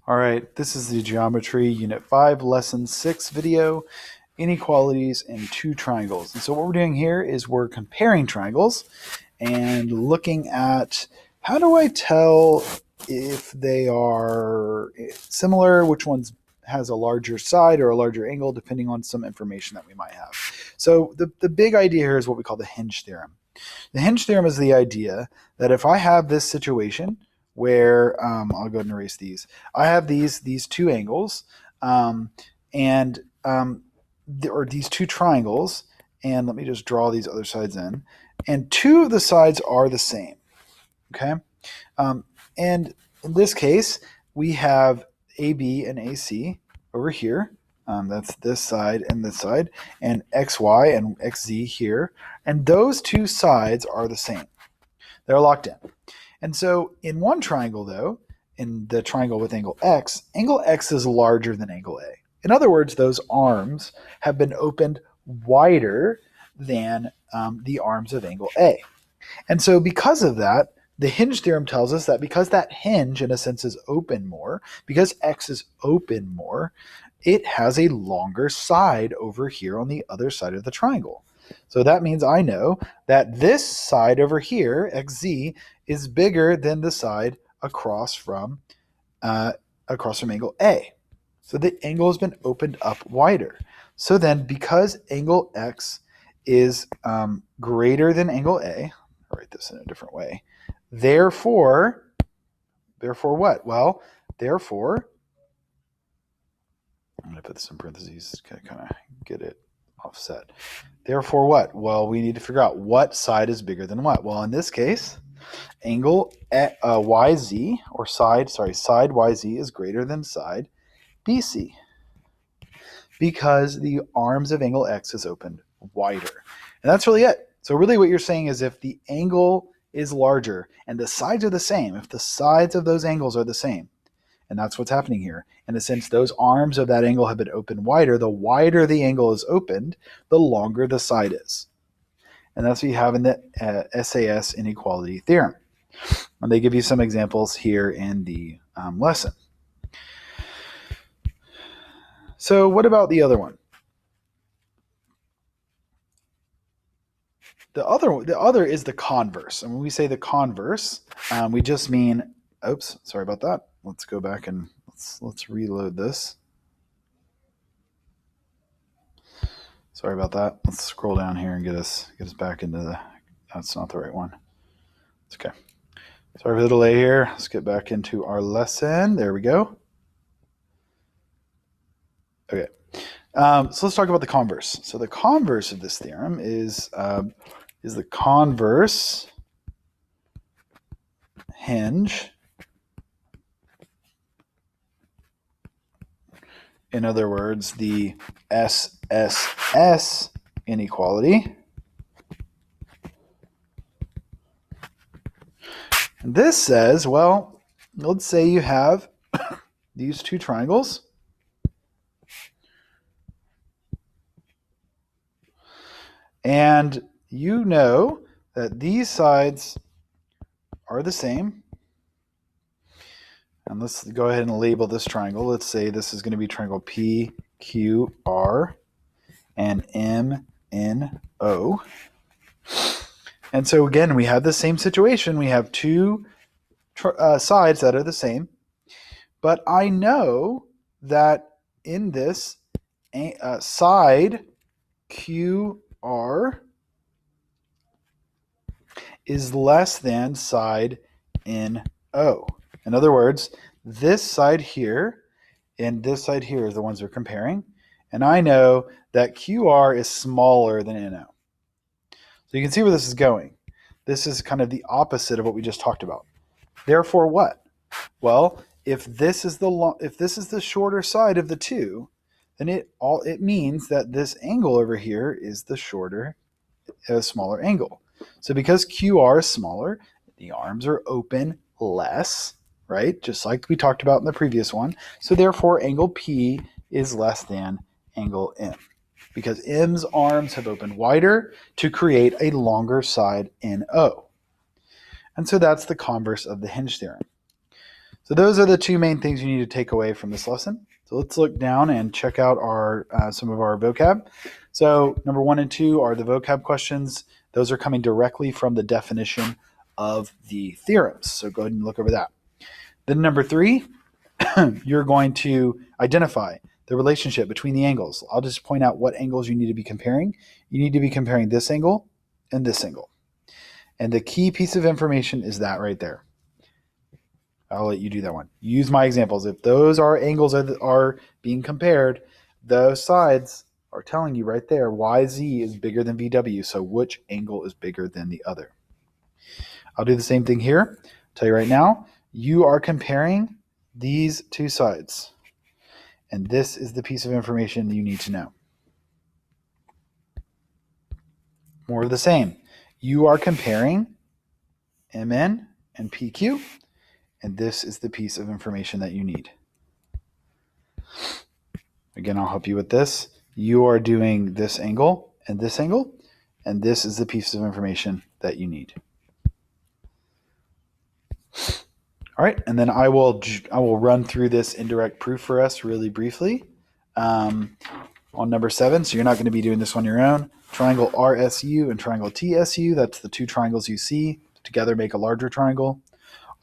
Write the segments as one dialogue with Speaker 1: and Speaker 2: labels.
Speaker 1: All right, this is the Geometry Unit 5, Lesson 6 video, Inequalities in Two Triangles. And so what we're doing here is we're comparing triangles and looking at how do I tell if they are similar, which one's has a larger side or a larger angle, depending on some information that we might have. So the big idea here is what we call the hinge theorem. The hinge theorem is the idea that if I have this situation where I'll go ahead and erase these. I have these two angles or these two triangles, and let me just draw these other sides in. And two of the sides are the same. Okay, and in this case, we have AB and AC over here. That's this side and this side, and XY and XZ here. And those two sides are the same. They're locked in. And so in one triangle, though, in the triangle with angle X is larger than angle A. In other words, those arms have been opened wider than the arms of angle A. And so because of that, the hinge theorem tells us that because that hinge, in a sense, is open more, because X is open more, it has a longer side over here on the other side of the triangle. So that means I know that this side over here, XZ, is bigger than the side across from angle A. So the angle has been opened up wider. So then because angle X is greater than angle A, I'll write this in a different way, therefore what? Well, therefore, I'm going to put this in parentheses to kind of get it offset. Therefore what? Well, we need to figure out what side is bigger than what. Well, in this case, angle YZ, or side YZ is greater than side BC because the arms of angle X is opened wider. And that's really it. So really what you're saying is if the angle is larger and the sides are the same, if the sides of those angles are the same, and that's what's happening here. In a sense, those arms of that angle have been opened wider. The wider the angle is opened, the longer the side is. And that's what you have in the SAS inequality theorem. And they give you some examples here in the lesson. So what about the other one? The other is the converse. And when we say the converse, we just mean, oops, sorry about that. Let's go back and let's reload this. Sorry about that. Let's scroll down here and get us back into the, that's not the right one. It's okay. Sorry for the delay here. Let's get back into our lesson. There we go. Okay. So let's talk about the converse. So the converse of this theorem is the converse hinge. In other words, the SSS inequality. And this says, well, let's say you have these two triangles. And you know that these sides are the same. And let's go ahead and label this triangle. Let's say this is going to be triangle PQR and MNO. And so again, we have the same situation. We have two sides that are the same. But I know that in this side QR is less than side NO. In other words, this side here and this side here is the ones we're comparing. And I know that QR is smaller than NO. So you can see where this is going. This is kind of the opposite of what we just talked about. Therefore what? Well, if this is the shorter side of the two, then it means that this angle over here is the smaller angle. So because QR is smaller, the arms are open less, right? Just like we talked about in the previous one. So therefore, angle P is less than angle M because M's arms have opened wider to create a longer side NO. And so that's the converse of the hinge theorem. So those are the two main things you need to take away from this lesson. So let's look down and check out our some of our vocab. So number 1 and 2 are the vocab questions. Those are coming directly from the definition of the theorems. So go ahead and look over that. Then number 3, you're going to identify the relationship between the angles. I'll just point out what angles you need to be comparing. You need to be comparing this angle and this angle. And the key piece of information is that right there. I'll let you do that one. Use my examples. If those are angles are being compared, those sides are telling you right there YZ is bigger than VW. So which angle is bigger than the other? I'll do the same thing here. I'll tell you right now, you are comparing these two sides. And this is the piece of information you need to know. More of the same. You are comparing MN and PQ, and this is the piece of information that you need. Again, I'll help you with this. You are doing this angle, and this is the piece of information that you need. All right, and then I will run through this indirect proof for us really briefly on number 7. So you're not going to be doing this on your own. Triangle RSU and triangle TSU, that's the two triangles you see. Together make a larger triangle.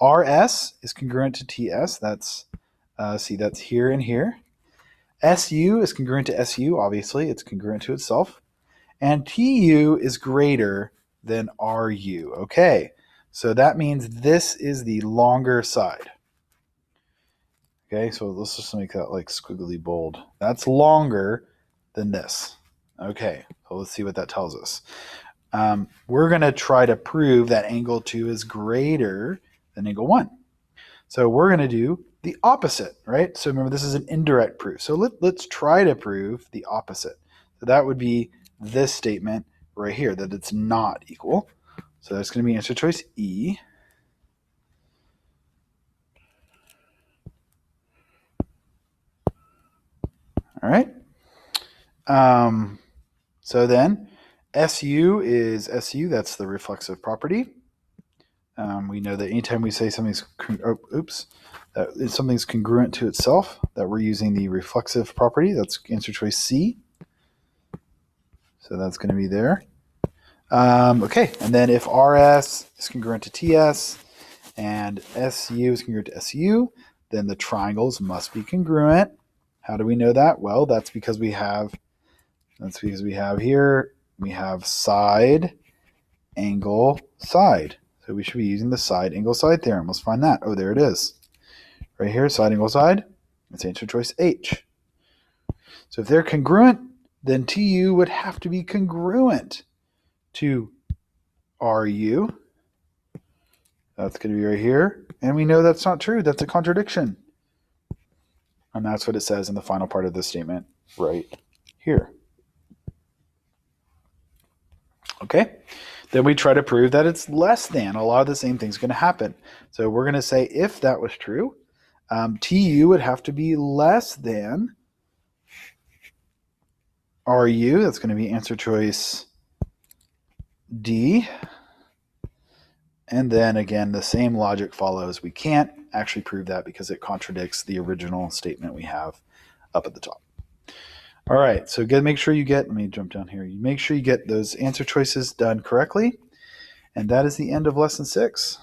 Speaker 1: RS is congruent to TS. That's that's here and here. SU is congruent to SU, obviously. It's congruent to itself. And TU is greater than RU. Okay. So that means this is the longer side. Okay, so let's just make that like squiggly bold. That's longer than this. Okay, so let's see what that tells us. We're going to try to prove that angle 2 is greater than angle 1. So we're going to do the opposite, right? So remember, this is an indirect proof. So let's try to prove the opposite. So that would be this statement right here, that it's not equal. So that's going to be answer choice E. All right. So then SU is SU. That's the reflexive property. We know that anytime we say something's something's congruent to itself, that we're using the reflexive property. That's answer choice C. So that's going to be there. Okay, and then if RS is congruent to TS and SU is congruent to SU, then the triangles must be congruent. How do we know that? Well, that's because we have here, we have side, angle, side. So we should be using the side, angle, side theorem. Let's find that. Oh, there it is. Right here, side, angle, side. That's answer choice H. So if they're congruent, then TU would have to be congruent to RU. That's going to be right here. And we know that's not true. That's a contradiction. And that's what it says in the final part of this statement right here. Okay. Then we try to prove that it's less than. A lot of the same things going to happen. So we're going to say if that was true, TU would have to be less than RU. That's going to be answer choice D. And then again, the same logic follows. We can't actually prove that because it contradicts the original statement we have up at the top. All right, so make sure you get, let me jump down here. You make sure you get those answer choices done correctly. And that is the end of lesson 6.